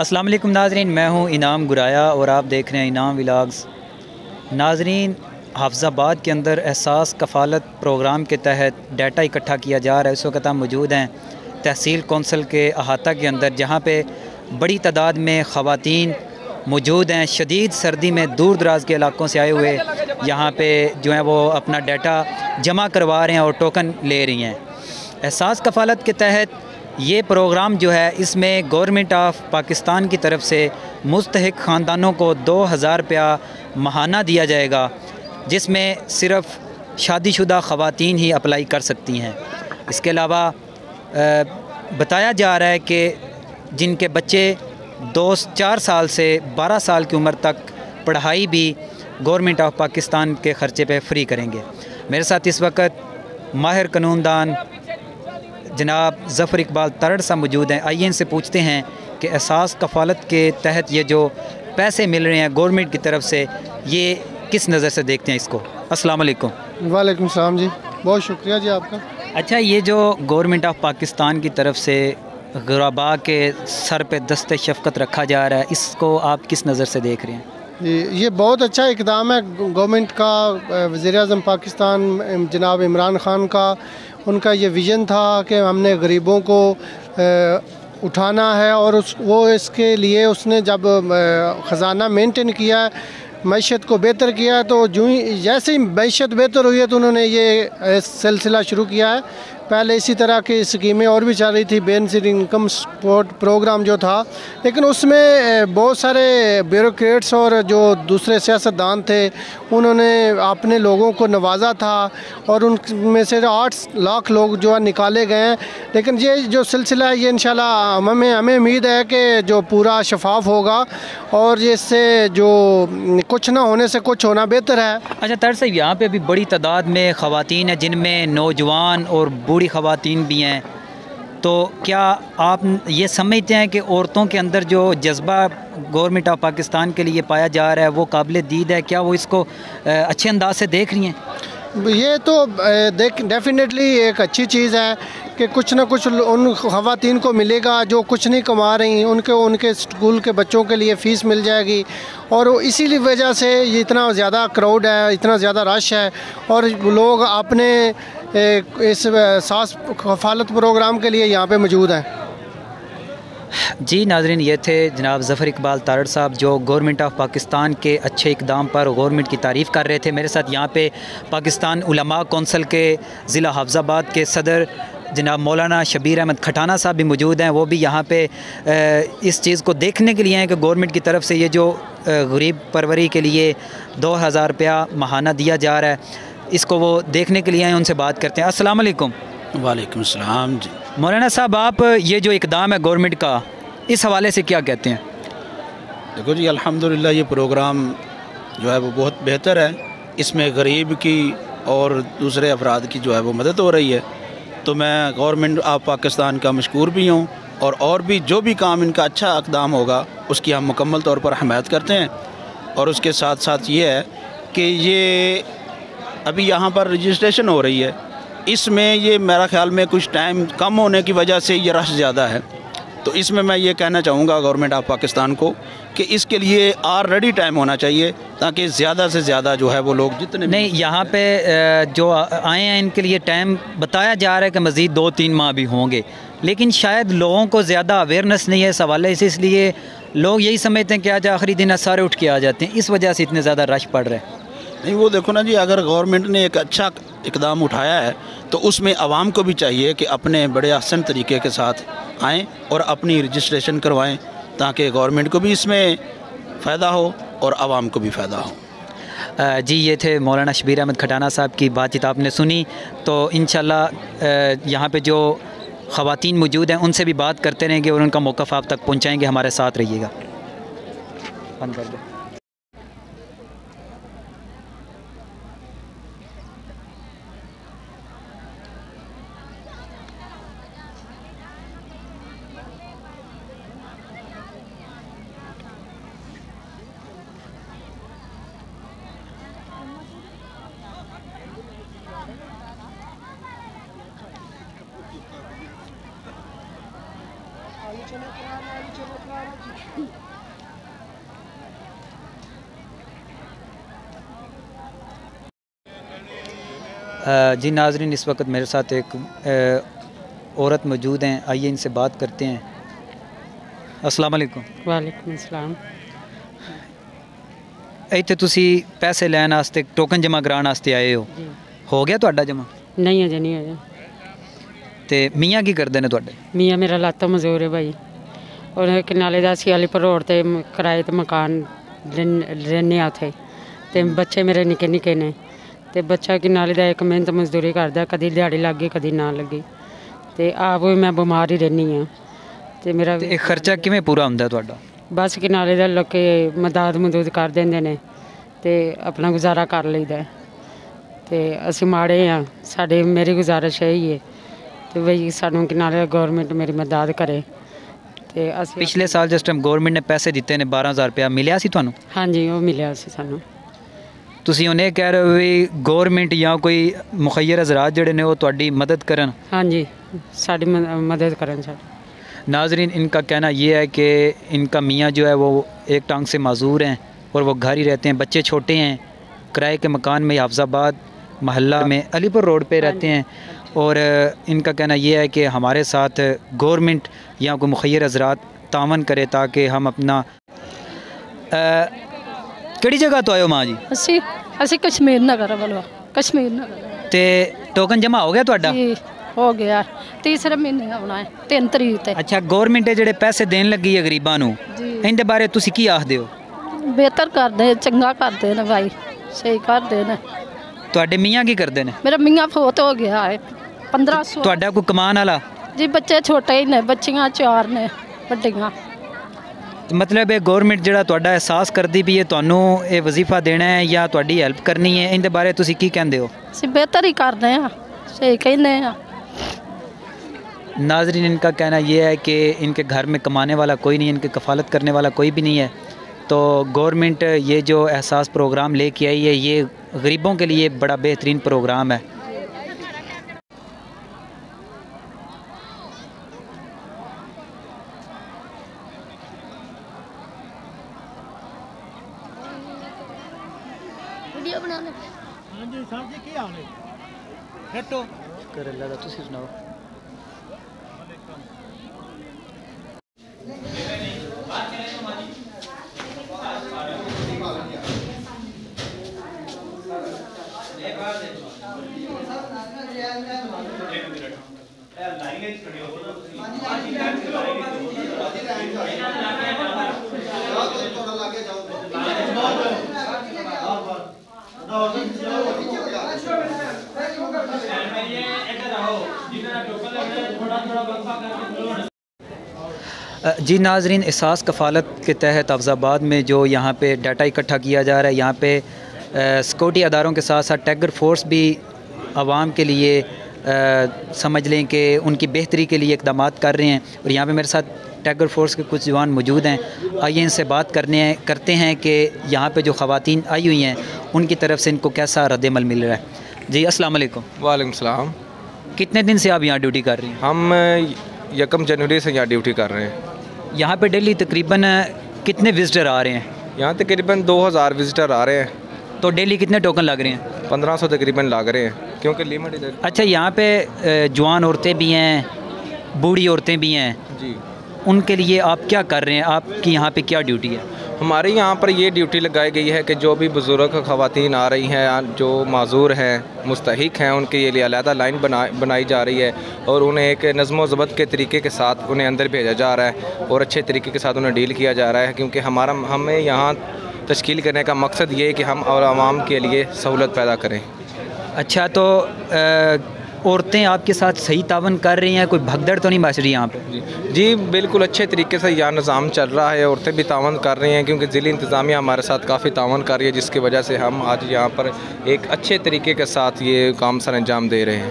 अस्सलाम वालेकुम नाज़रीन, मैं हूं इनाम गुराया और आप देख रहे हैं इनाम व्लॉग्स। नाज़रीन, हाफिज़ाबाद के अंदर एहसास कफ़ालत प्रोग्राम के तहत डाटा इकट्ठा किया जा रहा है। इस वक्त हम मौजूद हैं तहसील कौंसल के अहाता के अंदर, जहां पे बड़ी तादाद में ख़वातीन मौजूद हैं। शदीद सर्दी में दूर दराज के इलाकों से आए हुए यहाँ पे जो है वो अपना डाटा जमा करवा रहे हैं और टोकन ले रही हैं। एहसास कफ़ालत के तहत ये प्रोग्राम जो है, इसमें गवर्नमेंट ऑफ पाकिस्तान की तरफ से मुस्तहिक ख़ानदानों को 2000 रुपया माहाना दिया जाएगा, जिसमें सिर्फ़ शादीशुदा ख़वातीन ही अप्लाई कर सकती हैं। इसके अलावा बताया जा रहा है कि जिनके बच्चे 4 साल से 12 साल की उम्र तक पढ़ाई भी गवर्नमेंट ऑफ पाकिस्तान के ख़र्चे पे फ्री करेंगे। मेरे साथ इस वक्त माहिर कानूनदान जनाब ज़फ़र इकबाल तरड़ साहब मौजूद हैं। आइए इनसे पूछते हैं कि एहसास कफ़ालत के तहत ये जो पैसे मिल रहे हैं गवर्नमेंट की तरफ से, ये किस नज़र से देखते हैं इसको। अस्सलाम वालेकुम। वालेकुम सलाम जी, बहुत शुक्रिया जी आपका। अच्छा, ये जो गवर्नमेंट ऑफ पाकिस्तान की तरफ से गुरबा के सर पे दस्ते शफ़क़त रखा जा रहा है, इसको आप किस नज़र से देख रहे हैं? ये बहुत अच्छा इक़दाम है गवर्नमेंट का। वज़ीर-ए-आज़म पाकिस्तान जनाब इमरान ख़ान का, उनका ये विज़न था कि हमने गरीबों को उठाना है, और वो इसके लिए उसने जब ख़जाना मेंटेन किया, मईशत को बेहतर किया, तो जैसे ही मईशत बेहतर हुई है तो उन्होंने ये सिलसिला शुरू किया है। पहले इसी तरह की स्कीमें और भी चल रही थी, बेसिक इनकम सपोर्ट प्रोग्राम जो था, लेकिन उसमें बहुत सारे ब्यूरोक्रेट्स और जो दूसरे सियासतदान थे उन्होंने अपने लोगों को नवाजा था, और उनमें से 8 लाख लोग जो है निकाले गए हैं। लेकिन ये जो सिलसिला है, ये इंशाल्लाह हमें उम्मीद है कि जो पूरा शफाफ होगा, और इससे जो कुछ ना होने से कुछ होना बेहतर है। अच्छा तर साहब, यहाँ पे भी बड़ी तादाद में ख़वातीन हैं, जिनमें नौजवान और बूढ़ी ख़वातीन भी हैं, तो क्या आप ये समझते हैं कि औरतों के अंदर जो जज्बा गवर्नमेंट ऑफ पाकिस्तान के लिए पाया जा रहा है वो काबिल दीद है? क्या वो इसको अच्छे अंदाज से देख रही हैं? ये तो डेफिनेटली एक अच्छी चीज़ है कि कुछ ना कुछ उन ख़वातीन को मिलेगा जो कुछ नहीं कमा रही, उनके स्कूल के बच्चों के लिए फ़ीस मिल जाएगी, और इसीलिए वजह से ये इतना ज़्यादा क्राउड है, इतना ज़्यादा रश है, और लोग अपने इस एहसास कफ़ालत प्रोग्राम के लिए यहाँ पे मौजूद हैं। जी नाज़रीन, ये थे जनाब ज़फ़र इकबाल तारड़ साहब, जो गवर्नमेंट ऑफ पाकिस्तान के अच्छे इक़दाम पर गवर्नमेंट की तारीफ़ कर रहे थे। मेरे साथ यहाँ पे पाकिस्तान उलमा कौंसिल के ज़िला हाफिज़ाबाद के सदर जनाब मौलाना शबीर अहमद खटाना साहब भी मौजूद हैं। वो भी यहाँ पे इस चीज़ को देखने के लिए हैं कि गवर्नमेंट की तरफ से ये जो गरीब परवरी के लिए 2000 रुपया माहाना दिया जा रहा है, इसको वो देखने के लिए हैं। उनसे बात करते हैं। अस्सलाम वालेकुम। वालेकुम सलाम जी। मौलाना साहब, आप ये जो इक़दाम है गवर्नमेंट का, इस हवाले से क्या कहते हैं? देखो जी, अल्हम्दुलिल्लाह ये प्रोग्राम जो है वो बहुत बेहतर है। इसमें गरीब की और दूसरे अफराद की जो है वो मदद हो रही है। तो मैं गवर्नमेंट ऑफ पाकिस्तान का मशकूर भी हूँ, और भी जो भी काम इनका अच्छा इक़दाम होगा उसकी हम मुकम्मल तौर पर हमायत करते हैं। और उसके साथ साथ ये है कि ये अभी यहाँ पर रजिस्ट्रेशन हो रही है, इसमें ये मेरा ख़्याल में कुछ टाइम कम होने की वजह से ये रश ज़्यादा है। तो इसमें मैं ये कहना चाहूँगा गवर्नमेंट ऑफ पाकिस्तान को कि इसके लिए ऑलरेडी टाइम होना चाहिए, ताकि ज़्यादा से ज़्यादा जो है वो लोग जितने नहीं, यहाँ पे जो आए हैं इनके लिए टाइम बताया जा रहा है कि मज़ीद 2-3 माह भी होंगे, लेकिन शायद लोगों को ज़्यादा अवेयरनेस नहीं है इस हवाले से, इसलिए लोग यही समझते हैं कि आज आखिरी दिन सारे उठ के आ जाते हैं, इस वजह से इतने ज़्यादा रश पड़ रहा है। नहीं, वो देखो ना जी, अगर गवर्नमेंट ने एक अच्छा इक़दाम उठाया है तो उसमें आवाम को भी चाहिए कि अपने बड़े आसान तरीके के साथ आएँ और अपनी रजिस्ट्रेशन करवाएं, ताकि गवर्नमेंट को भी इसमें फ़ायदा हो और आवाम को भी फ़ायदा हो। जी, ये थे मौलाना शबीर अहमद खटाना साहब की बातचीत आपने सुनी। तो इंशाल्लाह यहाँ पे जो ख़वातीन मौजूद हैं उनसे भी बात करते रहेंगे और उनका मौक़िफ़ आप तक पहुँचाएँगे। हमारे साथ रहिएगा। बंद कर दो। जी नाज़रीन, इस वक्त मेरे साथ एक औरत मौजूद हैं, आइए इनसे बात करते हैं। अस्सलाम वालेकुम। वालेकुम सलाम। ਇੱਥੇ ਤੁਸੀਂ ਪੈਸੇ ਲੈਣ ਵਾਸਤੇ ਟੋਕਨ ਜਮ੍ਹਾਂ ਕਰਾਉਣ ਵਾਸਤੇ ਆਏ ਹੋ, ਜੀ ਹੋ ਗਿਆ ਤੁਹਾਡਾ ਜਮ੍ਹਾਂ? ਨਹੀਂ ਅਜੇ ਨਹੀਂ ਹੋਇਆ। ਤੇ ਮੀਆਂ ਕੀ ਕਰਦੇ ਨੇ ਤੁਹਾਡੇ? ਮੀਆਂ ਮੇਰਾ ਲਾਤਾ ਮਜ਼ਦੂਰ ਹੈ ਭਾਈ, ਔਰ ਕਿਨਾਲੇ ਦਾ ਅਸੀਂ ਅਲੀਪੁਰ ਰੋਡ ਤੇ ਕਿਰਾਏ ਤੇ ਮਕਾਨ ਰਹਿੰਦੇ ਆ ਉੱਥੇ, ਤੇ ਬੱਚੇ ਮੇਰੇ ਨਿੱਕੇ ਨਿੱਕੇ ਨੇ, ਤੇ ਬੱਚਾ ਕਿਨਾਲੇ ਦਾ ਇੱਕ ਮਿਹਨਤ ਮਜ਼ਦੂਰੀ ਕਰਦਾ, ਕਦੀ ਦਿਹਾੜੀ ਲੱਗ ਗਈ ਕਦੀ ਨਾ ਲੱਗੀ, ਤੇ ਆਪ ਵੀ ਮੈਂ ਬਿਮਾਰ ਹੀ ਰਹਿੰਦੀ ਹਾਂ। ਤੇ ਮੇਰਾ ਤੇ ਇਹ ਖਰਚਾ ਕਿਵੇਂ ਪੂਰਾ ਹੁੰਦਾ ਤੁਹਾਡਾ? ਬਸ ਕਿਨਾਲੇ ਦਾ ਲੋਕ ਮਦਦ ਮਦਦ ਕਰ ਦਿੰਦੇ ਨੇ ਤੇ ਆਪਣਾ ਗੁਜ਼ਾਰਾ ਕਰ ਲਈਦਾ। ਤੇ ਅਸੀਂ ਮਾੜੇ ਆ, ਸਾਡੇ ਮੇਰੀ ਗੁਜ਼ਾਰਿਸ਼ ਇਹੀ ਹੈ ਤੇ ਬਈ ਸਾਨੂੰ ਕਿਨਾਲੇ ਗੌਰਮੈਂਟ ਮੇਰੀ ਮਦਦ ਕਰੇ। ਤੇ ਅਸੀਂ ਪਿਛਲੇ ਸਾਲ ਜਿਸ ਟਾਈਮ ਗਵਰਨਮੈਂਟ ਨੇ ਪੈਸੇ ਦਿੱਤੇ ਨੇ 12,000 ਰੁਪਇਆ ਮਿਲਿਆ ਸੀ ਤੁਹਾਨੂੰ? ਹਾਂਜੀ ਉਹ ਮਿਲਿਆ ਸੀ ਸਾਨੂੰ। ਤੁਸੀਂ ਉਹਨੇ ਕਹਿ ਰਹੇ ਹੋ ਵੀ ਗਵਰਨਮੈਂਟ ਜਾਂ ਕੋਈ ਮੁਖੱਯਰ ਹਜ਼ਰਾਤ ਜਿਹੜੇ ਨੇ ਉਹ ਤੁਹਾਡੀ ਮਦਦ ਕਰਨ? ਹਾਂਜੀ ਸਾਡੀ ਮਦਦ ਕਰਨ ਸਾਡੀ। नाजरीन, इनका कहना ये है कि इनका मियाँ जो है वो एक टांग से माजूर हैं और वो घर ही रहते हैं, बच्चे छोटे हैं, किराए के मकान में हाफजाबाद महल्ला में अलीपुर रोड पे रहते हैं। और इनका कहना ये है कि हमारे साथ गवर्नमेंट या कोई मुखैर हजरात तावन करे ताकि हम अपना किहड़ी जगह तो आए हो माँ जी? ਅਸੀਂ ਕਸ਼ਮੀਰ ਨਗਰ ਵੱਲੋਂ। ਕਸ਼ਮੀਰ ਨਗਰ ते टोकन जमा हो गया ਤੁਹਾਡਾ? ਜੀ ਹੋ ਗਿਆ, ਤੀਸਰੇ ਮਹੀਨੇ ਆਉਣਾ ਹੈ 3 ਤਰੀਕ ਤੇ। ਅੱਛਾ, ਗਵਰਨਮੈਂਟ ਜਿਹੜੇ ਪੈਸੇ ਦੇਣ ਲੱਗੀ ਹੈ ਗਰੀਬਾਂ ਨੂੰ, ਜੀ ਇਹਦੇ ਬਾਰੇ ਤੁਸੀਂ ਕੀ ਆਖਦੇ ਹੋ? ਬਿਹਤਰ ਕਰਦੇ, ਚੰਗਾ ਕਰਦੇ ਨੇ ਭਾਈ, ਸਹੀ ਕਰਦੇ ਨੇ। ਤੁਹਾਡੇ ਮੀਆਂ ਕੀ ਕਰਦੇ ਨੇ? ਮੇਰਾ ਮੀਆਂ ਫੌਤ ਹੋ ਗਿਆ ਹੈ 1500। ਤੁਹਾਡਾ ਕੋਈ ਕਮਾਨ ਵਾਲਾ? ਜੀ ਬੱਚੇ ਛੋਟੇ ਹੀ ਨੇ, ਬੱਚੀਆਂ 4 ਨੇ ਵੱਡੀਆਂ। मतलब है गवर्नमेंट ਜਿਹੜਾ ਤੁਹਾਡਾ ਅਹਿਸਾਸ ਕਰਦੀ ਵੀ ਇਹ ਤੁਹਾਨੂੰ ਇਹ ਵਜ਼ੀਫਾ ਦੇਣਾ ਹੈ ਜਾਂ ਤੁਹਾਡੀ ਹੈਲਪ ਕਰਨੀ ਹੈ, ਇਹਦੇ ਬਾਰੇ ਤੁਸੀਂ ਕੀ ਕਹਿੰਦੇ ਹੋ? ਅਸੀਂ ਬਿਹਤਰ ਹੀ ਕਰਦੇ ਹਾਂ, ਸਹੀ ਕਹਿੰਦੇ ਹਾਂ। नाजरीन, इनका कहना यह है कि इनके घर में कमाने वाला कोई नहीं है, इनकी कफ़ालत करने वाला कोई भी नहीं है। तो गवर्नमेंट ये जो एहसास प्रोग्राम लेके आई है, ये गरीबों के लिए बड़ा बेहतरीन प्रोग्राम है। वीडियो बनाने हाँ जी सर जी, की हाल है? हेटो कर अल्लाह दा तुसी सुनाओ। जी नाजरीन, एहसास कफ़ालत के तहत अफजाबाद में जो यहाँ पे डाटा इकट्ठा किया जा रहा है, यहाँ पे सिक्योरिटी अदारों के साथ साथ टैगर फोर्स भी आवाम के लिए समझ लें कि उनकी बेहतरी के लिए इक़दाम कर रहे हैं। और यहाँ पे मेरे साथ टैगर फोर्स के कुछ जवान मौजूद हैं, आइए इनसे बात करते हैं कि यहाँ पे जो ख़वातीन आई हुई हैं उनकी तरफ से इनको कैसा रद्द-ए-अमल मिल रहा है। जी अस्सलाम वालेकुम। वालेकुम सलाम। कितने दिन से आप यहाँ ड्यूटी कर रही हैं? हम 1 जनवरी से यहाँ ड्यूटी कर रहे हैं। यहाँ पे डेली तकरीबन कितने विज़िटर आ रहे हैं? यहाँ तकरीबन 2000 विज़िटर आ रहे हैं। तो डेली कितने टोकन लग रहे हैं? 1500 तकरीबन लग रहे हैं, क्योंकि लिमिट इधर। अच्छा, यहाँ पे जवान औरतें भी हैं, बूढ़ी औरतें भी हैं जी, उनके लिए आप क्या कर रहे हैं? आपकी यहाँ पे क्या ड्यूटी है? हमारे यहाँ पर ये ड्यूटी लगाई गई है कि जो भी बुज़ुर्ग ख़वातीन आ रही हैं, जो माजूर हैं, मुस्तहिक हैं, उनके लिए अलहदा लाइन बनाई जा रही है और उन्हें एक नज़्म ज़ब्त के तरीके के साथ उन्हें अंदर भेजा जा रहा है और अच्छे तरीके के साथ उन्हें डील किया जा रहा है। क्योंकि हमें यहाँ तश्कील करने का मकसद ये है कि हम और आवाम के लिए सहूलत पैदा करें। अच्छा, तो औरतें आपके साथ सही तावन कर रही हैं, कोई भगदड़ तो नहीं मच रही यहाँ पे? जी बिल्कुल अच्छे तरीके से यहाँ निज़ाम चल रहा है, औरतें भी तावन कर रही हैं, क्योंकि ज़िली इंतज़ामिया हमारे साथ काफ़ी तावन कर रही है, जिसकी वजह से हम आज यहाँ पर एक अच्छे तरीके के साथ ये काम सर अंजाम दे रहे हैं।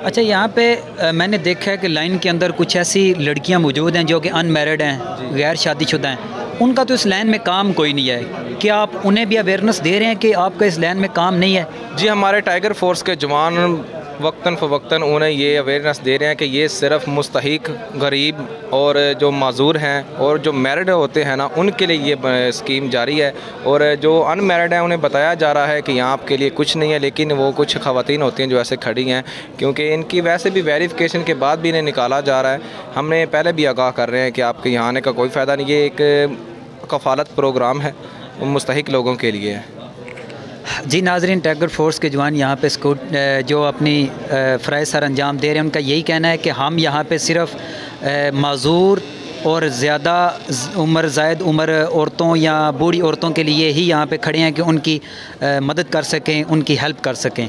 अच्छा, यहाँ पे मैंने देखा है कि लाइन के अंदर कुछ ऐसी लड़कियाँ मौजूद हैं जो कि अनमैरिड हैं, गैर शादीशुदा हैं, उनका तो इस लाइन में काम कोई नहीं है। क्या आप उन्हें भी अवेयरनेस दे रहे हैं कि आपका इस लाइन में काम नहीं है? जी, हमारे टाइगर फोर्स के जवान वक्तन फ़वक्तन उन्हें ये अवेयरनेस दे रहे हैं कि ये सिर्फ मुस्तहिक गरीब और जो माजूर हैं और जो मैरिड होते हैं ना उनके लिए ये स्कीम जारी है, और जो अनमैरिड हैं उन्हें बताया जा रहा है कि यहाँ आपके लिए कुछ नहीं है। लेकिन वो कुछ ख़वातीन होती हैं जो ऐसे खड़ी हैं, क्योंकि इनकी वैसे भी वेरिफिकेशन के बाद भी इन्हें निकाला जा रहा है। हमने पहले भी आगाह कर रहे हैं कि आपके यहाँ आने का कोई फ़ायदा नहीं, ये एक कफ़ालत प्रोग्राम है, मुस्तहिक लोगों के लिए है। जी नाज़रीन, टैगर फोर्स के जवान यहाँ पे जो अपनी फ़राइज़ सर अंजाम दे रहे हैं, उनका यही कहना है कि हम यहाँ पे सिर्फ माजूर और ज़्यादा ज़ायद उम्र औरतों या बूढ़ी औरतों के लिए ही यहाँ पे खड़े हैं कि उनकी मदद कर सकें, उनकी हेल्प कर सकें।